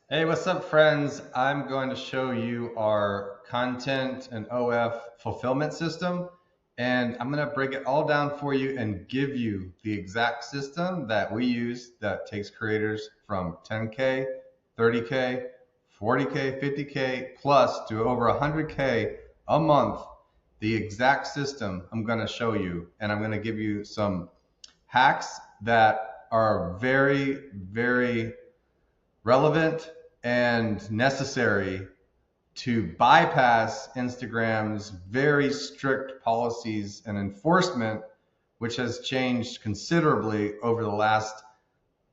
Hey, what's up, friends? I'm going to show you our content and OF fulfillment system, and I'm going to break it all down for you and give you the exact system that we use that takes creators from 10K, 30K, 40K, 50K, plus to over 100K a month. The exact system I'm going to show you, and I'm going to give you some hacks that are very, very relevant and necessary to bypass Instagram's very strict policies and enforcement, which has changed considerably over the last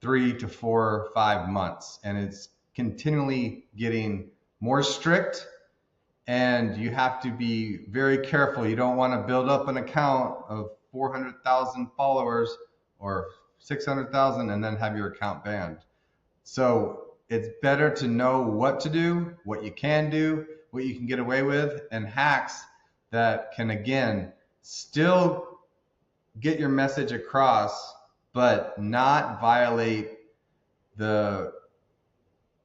3 to 4 or 5 months. And it's continually getting more strict, and you have to be very careful. You don't want to build up an account of 400,000 followers or 600,000 and then have your account banned. So it's better to know what to do, what you can do, what you can get away with, and hacks that can, again, still get your message across, but not violate the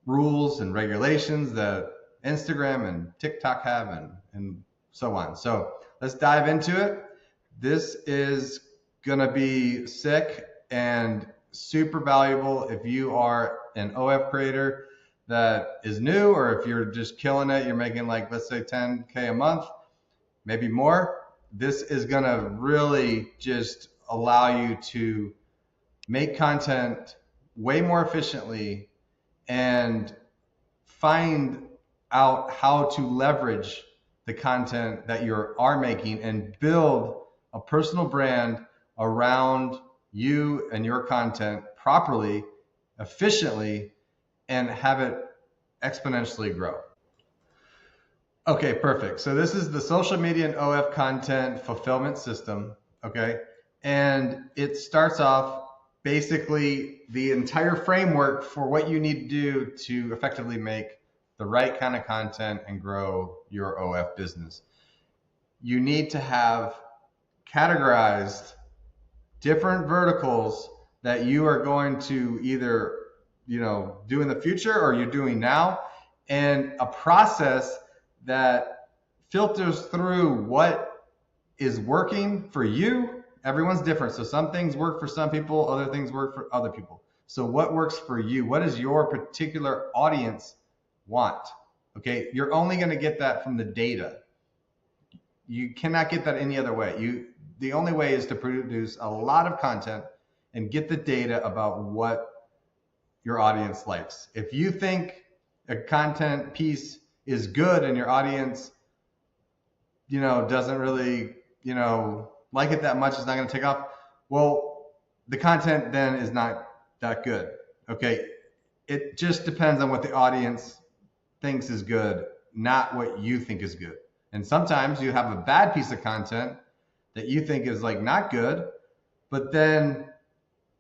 rules and regulations that Instagram and TikTok have, and so on. So let's dive into it. This is going to be sick and super valuable if you are an OF creator that is new, or if you're just killing it, you're making, like, let's say 10K a month, maybe more. This is going to really just allow you to make content way more efficiently and find out how to leverage the content that you are making and build a personal brand around you and your content properly, efficiently, and have it exponentially grow. Okay, perfect. So this is the social media and OF content fulfillment system. Okay. And it starts off basically the entire framework for what you need to do to effectively make the right kind of content and grow your OF business. You need to have categorized different verticals that you are going to either do in the future or you're doing now, and a process that filters through what is working for you. Everyone's different, so some things work for some people, other things work for other people. So what works for you? What does your particular audience want? Okay, you're only going to get that from the data. You cannot get that any other way. The only way is to produce a lot of content and get the data about what your audience likes. If you think a content piece is good and your audience, doesn't really, like it that much, it's not going to take off, well, the content then is not that good. Okay. It just depends on what the audience thinks is good, not what you think is good. And sometimes you have a bad piece of content that you think is, like, not good, but then,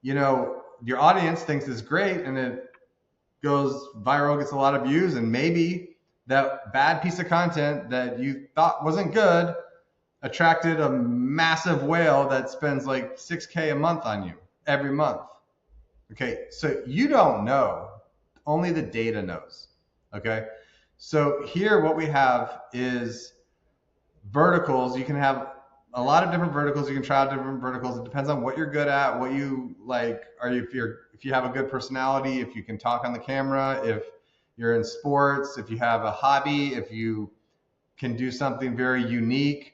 your audience thinks it's great and it goes viral, gets a lot of views, and maybe that bad piece of content that you thought wasn't good attracted a massive whale that spends like 6K a month on you every month. Okay, so you don't know, only the data knows. Okay, so here what we have is verticals. You can have a lot of different verticals. You can try out different verticals. It depends on what you're good at, what you like, or if you have a good personality, if you can talk on the camera, if you're in sports, if you have a hobby, if you can do something very unique.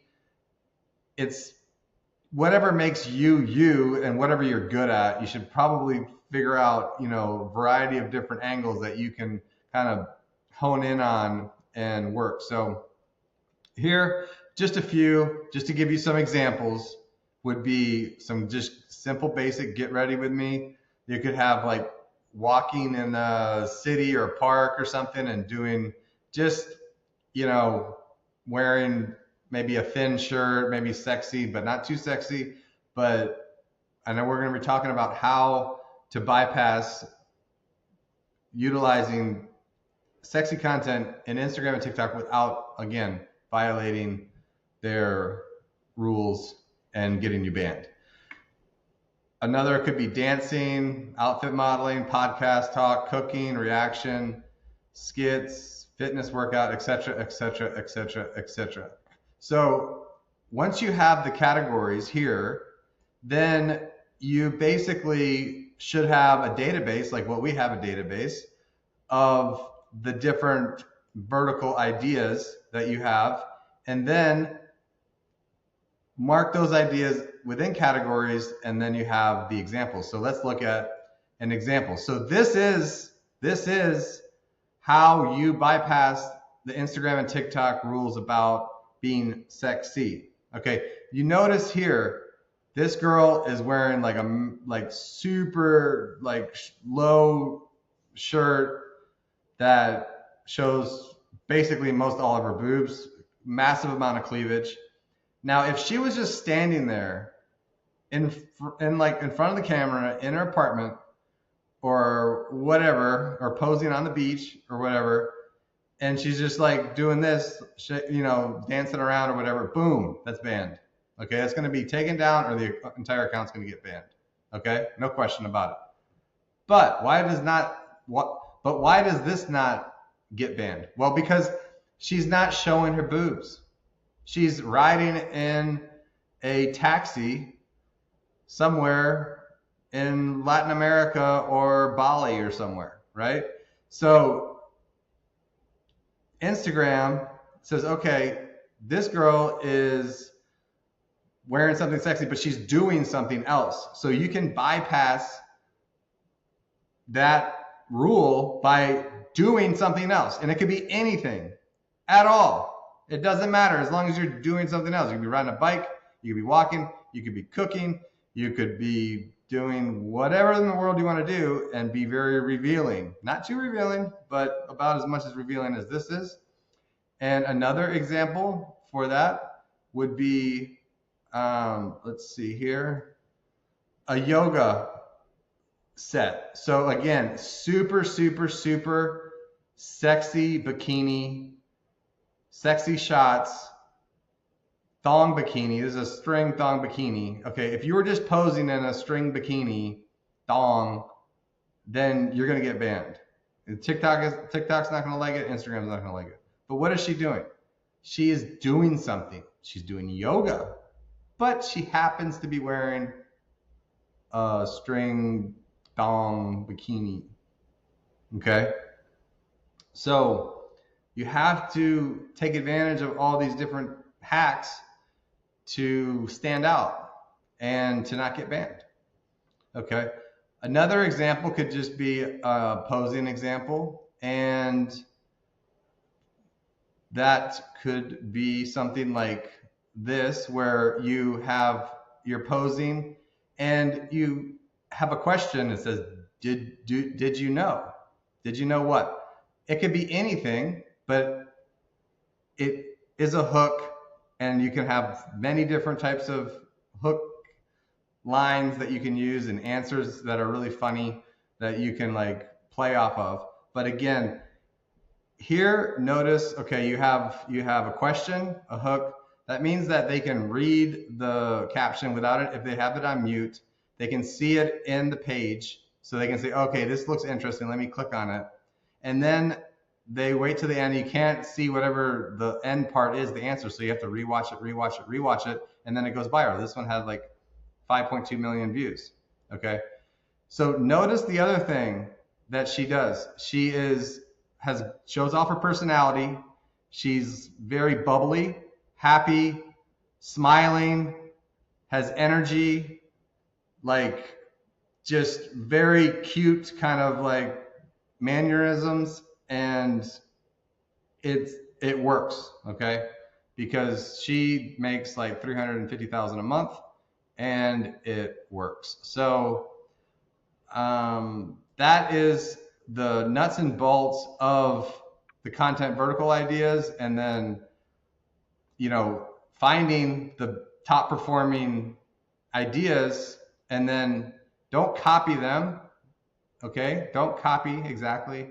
It's whatever makes you you, and whatever you're good at. You should probably figure out, a variety of different angles that you can kind of hone in on and work. So here, just a few, just to give you some examples, would be some just simple basic get ready with me. You could have, like, walking in a city or a park or something and doing just, wearing maybe a thin shirt, maybe sexy, but not too sexy. But I know we're going to be talking about how to bypass utilizing sexy content in Instagram and TikTok without, again, violating their rules and getting you banned. Another could be dancing, outfit modeling, podcast talk, cooking, reaction. skits, fitness workout, etc., etc., etc., etc. So once you have the categories here, then you basically should have a database, like what we have a database of the different vertical ideas that you have, and then mark those ideas within categories, and then you have the examples. So let's look at an example. So this is how you bypass the Instagram and TikTok rules about being sexy. Okay, you notice here, this girl is wearing like super low shirt that shows basically most all of her boobs, massive amount of cleavage. Now, if she was just standing there in front of the camera in her apartment or whatever, or posing on the beach or whatever, and she's just like doing this, dancing around or whatever, boom, that's banned. Okay, that's going to be taken down, or the entire account's going to get banned. Okay, no question about it. But why does this not get banned? Well, because she's not showing her boobs. She's riding in a taxi somewhere in Latin America or Bali or somewhere, right? So Instagram says, okay, this girl is wearing something sexy, but she's doing something else. So you can bypass that rule by doing something else. And it could be anything at all. It doesn't matter as long as you're doing something else. You could be riding a bike, you could be walking, you could be cooking, you could be doing whatever in the world you want to do and be very revealing. Not too revealing, but about as much as revealing as this is. And another example for that would be, let's see here, a yoga set. So again, super, super, super sexy bikini, sexy shots, thong bikini. This is a string thong bikini. Okay, if you were just posing in a string bikini thong, then you're gonna get banned. TikTok's not gonna like it, Instagram's not gonna like it. But what is she doing? She is doing something. She's doing yoga, but she happens to be wearing a string thong bikini. Okay, so you have to take advantage of all these different hacks to stand out and to not get banned. Okay, another example could just be a posing example, and that could be something like this, where you're posing and you have a question that says, did you know? Did you know what? It could be anything, but it is a hook, and you can have many different types of hook lines that you can use and answers that are really funny that you can like play off of. But again, here, notice, okay, you have a question, a hook. That means that they can read the caption without it. If they have it on mute, they can see it in the page. So they can say, okay, this looks interesting. Let me click on it. And then they wait to the end. You can't see whatever the end part is, the answer. So you have to rewatch it. And then it goes viral. This one had like 5.2 million views. Okay. So notice the other thing that she does. She shows off her personality. She's very bubbly, happy, smiling, has energy, like just very cute kind of like mannerisms, and it works, okay? Because she makes like $350,000 a month, and it works. So that is the nuts and bolts of the content vertical ideas, and then finding the top performing ideas, and then don't copy them. Okay, don't copy exactly.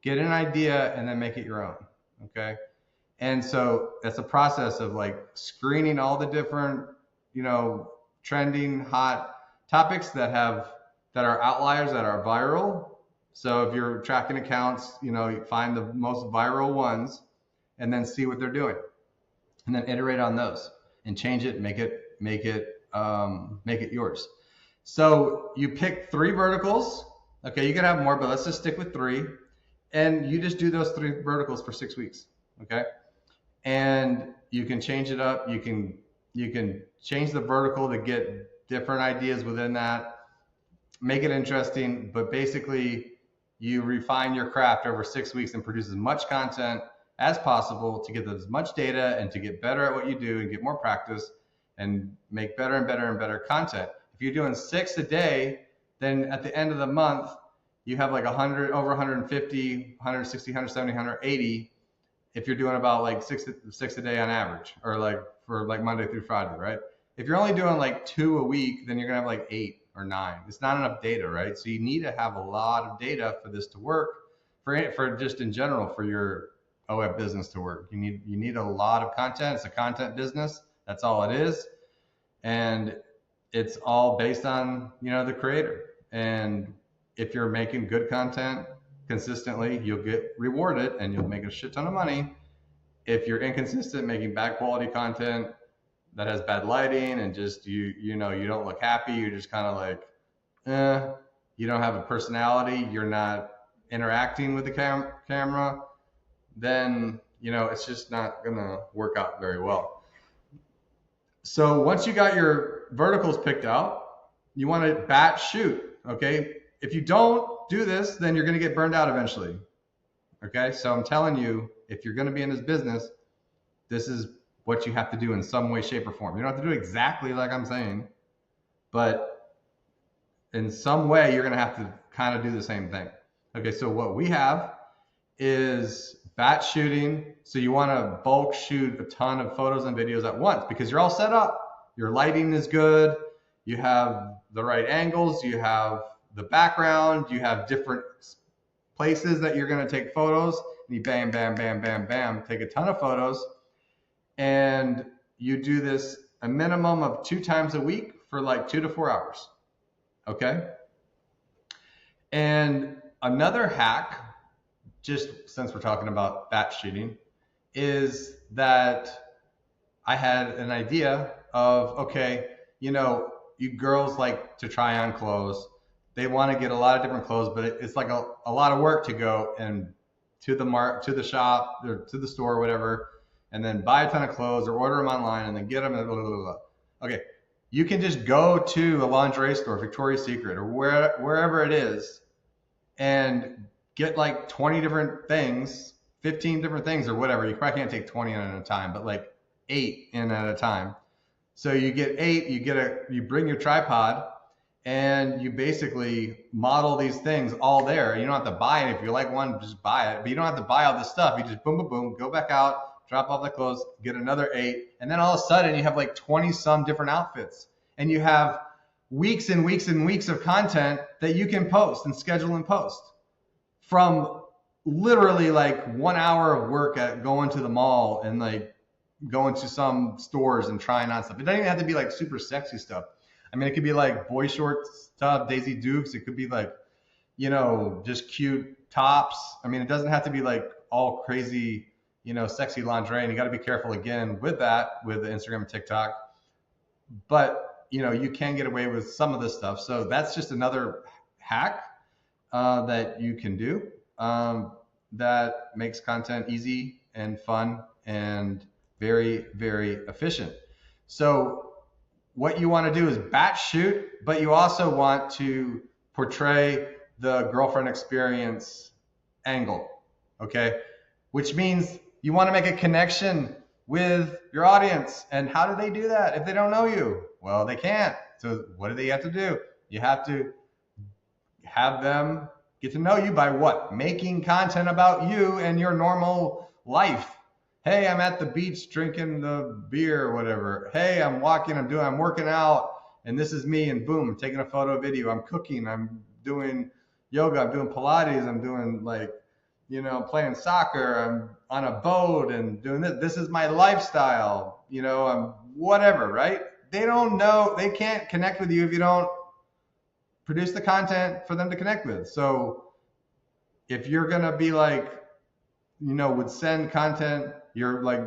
Get an idea and then make it your own. Okay, and so that's a process of like screening all the different trending hot topics that are outliers, that are viral, So if you're tracking accounts, you find the most viral ones and then see what they're doing, and then iterate on those and change it, make it yours. So you pick 3 verticals. Okay, you can have more, but let's just stick with 3, and you just do those 3 verticals for 6 weeks. Okay, and you can change it up. You can change the vertical to get different ideas within that, make it interesting, but basically you refine your craft over 6 weeks and produce as much content as possible to get as much data and to get better at what you do and get more practice and make better and better and better content. If you're doing 6 a day, then at the end of the month, you have like 100, over 150, 160, 170, 180. If you're doing about like six a day on average, or like for like Monday through Friday, right? If you're only doing like 2 a week, then you're gonna have like 8 or 9. It's not enough data, right? So you need to have a lot of data for this to work, for just in general, for your OWeb business to work. You need a lot of content. It's a content business. That's all it is. And it's all based on, the creator. And if you're making good content consistently, you'll get rewarded and you'll make a shit ton of money. If you're inconsistent, making bad quality content that has bad lighting and just you don't look happy, you're just kind of like, you don't have a personality, you're not interacting with the camera, then it's just not gonna work out very well. So once you got your verticals picked out, you want to batch shoot. Okay, if you don't do this, then you're going to get burned out eventually. Okay, so I'm telling you, if you're going to be in this business, this is what you have to do in some way, shape, or form. You don't have to do exactly like I'm saying, but in some way, you're going to have to kind of do the same thing. Okay, so what we have is batch shooting. So you want to bulk shoot a ton of photos and videos at once because you're all set up. Your lighting is good. You have the right angles. You have the background. You have different places that you're going to take photos. And you bam, bam, bam, bam, bam, take a ton of photos. And you do this a minimum of 2 times a week for like 2 to 4 hours. Okay. And another hack, just since we're talking about batch shooting, is that I had an idea of, okay, you girls like to try on clothes. They want to get a lot of different clothes, but it's like a lot of work to go and to the shop or to the store or whatever, and then buy a ton of clothes or order them online and then get them and blah, blah, blah, blah. Okay, you can just go to a lingerie store, Victoria's Secret, or wherever it is, and get like 20 different things, 15 different things or whatever. You probably can't take 20 in at a time, but like 8 in at a time. So you get 8, you bring your tripod and you basically model these things all there. You don't have to buy it. If you like one, just buy it, but you don't have to buy all this stuff. You just boom, boom, boom, go back out, drop off the clothes, get another 8. And then all of a sudden you have like 20 some different outfits and you have weeks and weeks and weeks of content that you can post and schedule and post. From literally like 1 hour of work at going to the mall and like going to some stores and trying on stuff. It doesn't even have to be like super sexy stuff. I mean, it could be like boy short stuff, Daisy Dukes. It could be like, just cute tops. I mean, it doesn't have to be like all crazy, sexy lingerie. And you got to be careful again with that, with Instagram and TikTok. But, you can get away with some of this stuff. So that's just another hack that you can do that makes content easy and fun and very, very efficient. So what you want to do is batch shoot, but you also want to portray the girlfriend experience angle, okay? Which means you want to make a connection with your audience. And how do they do that if they don't know you? Well, they can't. So what do they have to do? You have to have them get to know you by what? Making content about you and your normal life. Hey, I'm at the beach drinking the beer or whatever. Hey, I'm working out, and this is me, and boom, I'm taking a photo, video. I'm cooking, I'm doing yoga, I'm doing Pilates, I'm doing playing soccer, I'm on a boat and doing this. This is my lifestyle, I'm whatever, right? They don't know, they can't connect with you if you don't produce the content for them to connect with. So if you're going to be like, would send content, you're like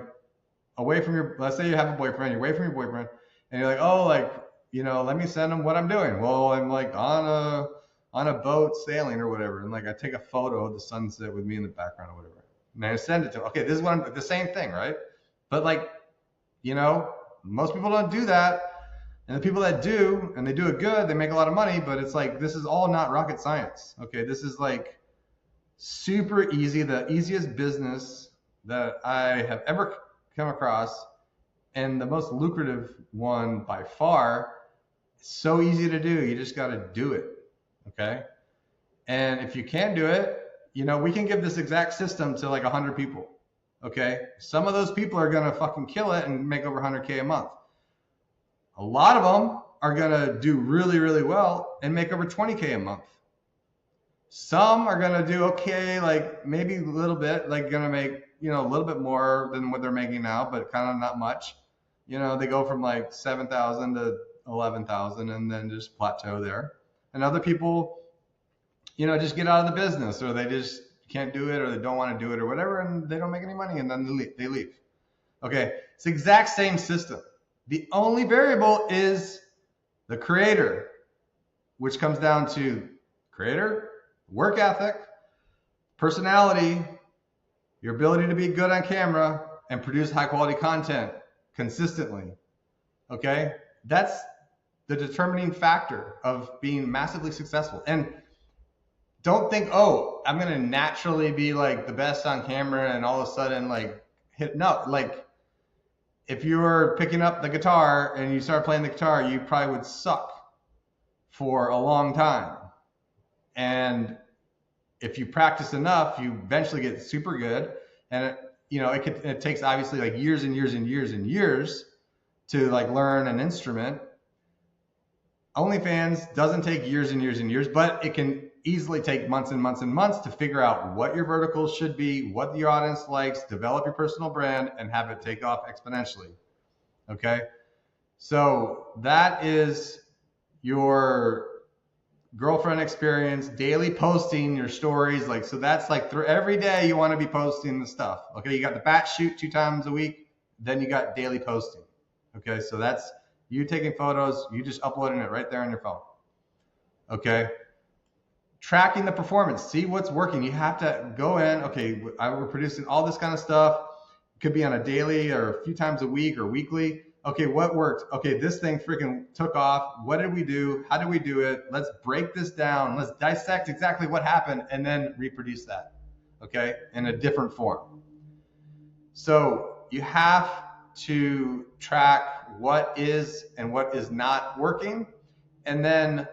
away from your, let's say you have a boyfriend, you're away from your boyfriend, and you're like, oh, like, let me send him what I'm doing. Well, I'm like on a boat sailing or whatever, and like I take a photo of the sunset with me in the background or whatever, and I send it to him. Okay, this is what I'm, the same thing, right? But like, most people don't do that. And the people that do, and they do it good, they make a lot of money, but it's like, this is all not rocket science. Okay, this is like super easy, the easiest business that I have ever come across, and the most lucrative one by far. It's so easy to do. You just got to do it. Okay. And if you can't do it, we can give this exact system to like 100 people. Okay. Some of those people are going to fucking kill it and make over 100K a month. A lot of them are going to do really, really well and make over 20K a month. Some are going to do okay, like maybe a little bit, like going to make, a little bit more than what they're making now, but kind of not much. They go from like 7,000 to 11,000 and then just plateau there. And other people, just get out of the business, or they just can't do it, or they don't want to do it or whatever, and they don't make any money, and then they leave. Okay, it's the exact same system. The only variable is the creator, which comes down to creator, work ethic, personality, your ability to be good on camera, and produce high quality content consistently. Okay? That's the determining factor of being massively successful. And don't think, oh, I'm going to naturally be like the best on camera and all of a sudden like no, like if you were picking up the guitar and you start playing the guitar, you probably would suck for a long time. And if you practice enough, you eventually get super good. And it takes obviously like years and years and years and years to like learn an instrument. OnlyFans doesn't take years and years and years, but it can easily take months and months and months to figure out what your verticals should be, what your audience likes, develop your personal brand, and have it take off exponentially. Okay? So that is your girlfriend experience, daily posting your stories. Like, so that's like through every day you want to be posting the stuff. Okay, you got the batch shoot 2 times a week, then you got daily posting. Okay, so that's you taking photos, you just uploading it right there on your phone. Okay, tracking the performance, see what's working. You have to go in, okay, we're producing all this kind of stuff. It could be on a daily or a few times a week or weekly. Okay, what worked? Okay, this thing freaking took off. What did we do? How did we do it? Let's break this down. Let's dissect exactly what happened and then reproduce that, okay, in a different form. So you have to track what is and what is not working, and then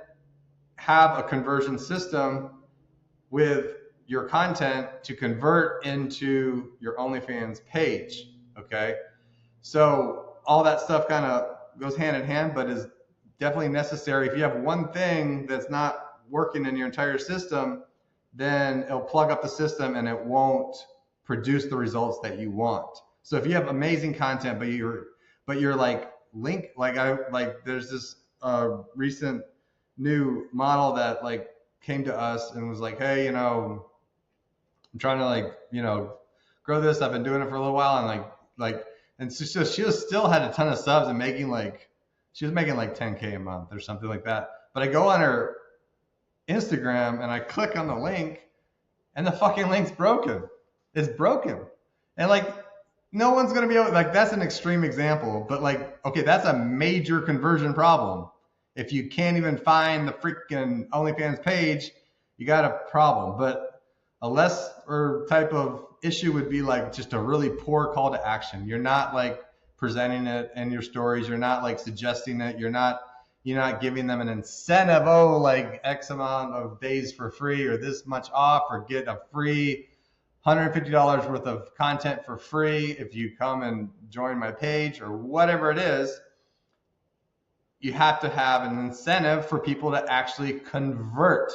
have a conversion system with your content to convert into your OnlyFans page, okay? So all that stuff kind of goes hand in hand, but is definitely necessary. If you have one thing that's not working in your entire system, then it'll plug up the system and it won't produce the results that you want. So if you have amazing content, but you're like there's this recent new model that like came to us and was like, hey, I'm trying to grow this. I've been doing it for a little while, and and so she still had a ton of subs and she was making like 10K a month or something like that. But I go on her Instagram and I click on the link, and the fucking link's broken. It's broken, and like no one's gonna be able. Like that's an extreme example, but like okay, that's a major conversion problem. If you can't even find the freaking OnlyFans page, you got a problem. But a less type of issue would be like just a really poor call to action. You're not like presenting it in your stories. You're not like suggesting it. You're not giving them an incentive. Oh, like X amount of days for free, or this much off, or get a free $150 worth of content for free if you come and join my page, or whatever it is. You have to have an incentive for people to actually convert,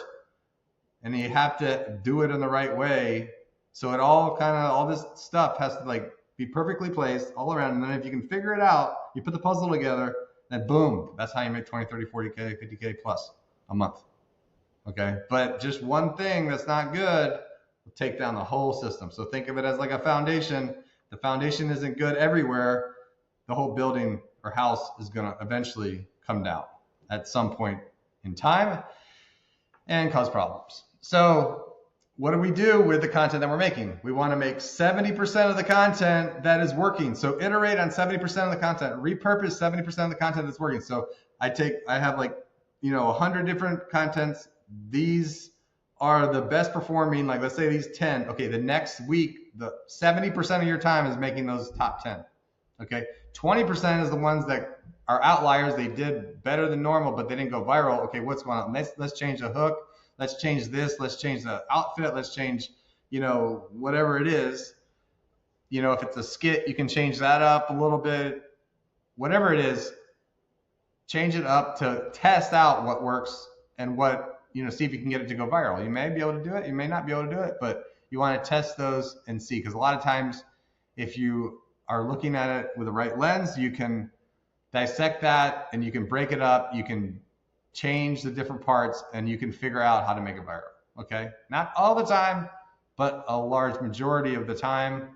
and you have to do it in the right way. So all this stuff has to like be perfectly placed all around. And then if you can figure it out, you put the puzzle together, then boom, that's how you make 20, 30, 40K, 50K plus a month. Okay. But just one thing that's not good take down the whole system. So think of it as like a foundation. The foundation isn't good everywhere. The whole building or house is going to eventually come down at some point in time and cause problems. So what do we do with the content that we're making? We want to make 70% of the content that is working. So iterate on 70% of the content, repurpose 70% of the content that's working. So I have like, 100 different contents. These are the best performing, like let's say these 10. Okay, the next week, the 70% of your time is making those top 10. Okay, 20% is the ones that are outliers. They did better than normal, but they didn't go viral. Okay, what's going on? Let's change the hook. Let's change this. Let's change the outfit. Let's change, whatever it is. If it's a skit, you can change that up a little bit. Whatever it is, change it up to test out what works and what, see if you can get it to go viral. You may be able to do it. You may not be able to do it, but you want to test those and see. Because a lot of times, if you are looking at it with the right lens, you can dissect that and you can break it up. You can change the different parts and you can figure out how to make it viral. Okay. Not all the time, but a large majority of the time.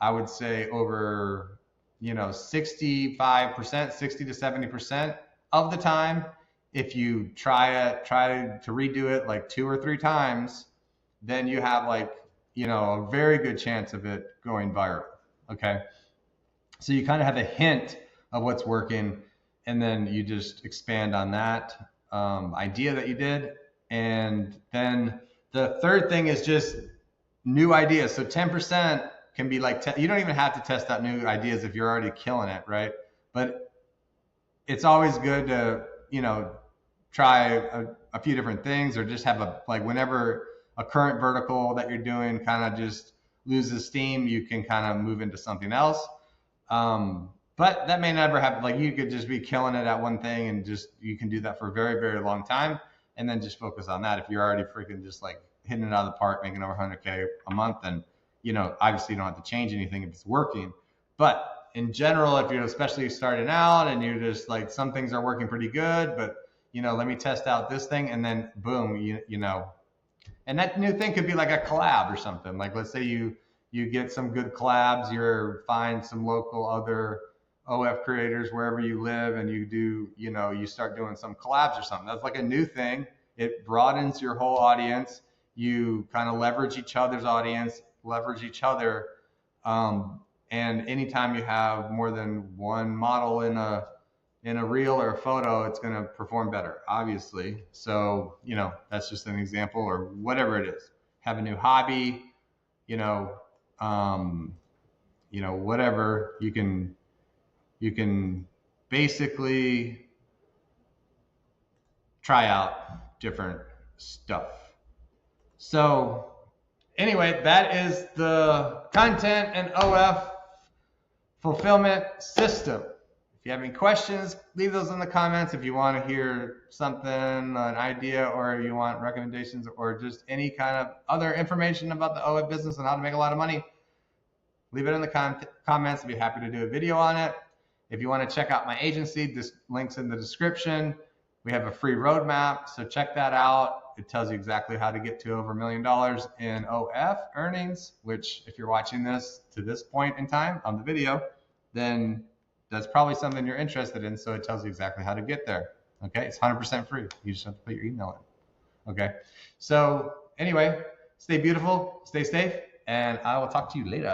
I would say over, 65%, 60 to 70% of the time, if you try to redo it like 2 or 3 times, then you have like, a very good chance of it going viral. Okay. So you kind of have a hint of what's working, and then you just expand on that idea that you did. And then the third thing is just new ideas. So 10% can be like, you don't even have to test out new ideas if you're already killing it, right? But it's always good to, try a few different things, or just have whenever a current vertical that you're doing kind of just loses steam, you can kind of move into something else. But that may never happen. Like, you could just be killing it at one thing and you can do that for a very, very long time and then just focus on that. If you're already freaking just like hitting it out of the park, making over 100K a month, then, obviously you don't have to change anything if it's working. But in general, if you're especially starting out and you're just like, some things are working pretty good, but let me test out this thing, and then boom, and that new thing could be like a collab or something. Like, let's say you get some good collabs, you find some local other OF creators wherever you live, and you do, you start doing some collabs or something. That's like a new thing. It broadens your whole audience. You kind of leverage each other's audience, leverage each other. And anytime you have more than one model in a reel or a photo, it's going to perform better, obviously. So, that's just an example, or whatever it is. Have a new hobby, whatever, you can basically try out different stuff. So anyway, that is the content and OF fulfillment system. If you have any questions, leave those in the comments. If you want to hear something, an idea, or you want recommendations, or just any kind of other information about the OF business and how to make a lot of money, leave it in the comments. I'd be happy to do a video on it. If you want to check out my agency, this link's in the description. We have a free roadmap, so check that out. It tells you exactly how to get to over $1 million in OF earnings, which, if you're watching this to this point in time on the video, then that's probably something you're interested in. So it tells you exactly how to get there. Okay, it's 100% free. You just have to put your email in. Okay, so anyway, stay beautiful, stay safe, and I will talk to you later.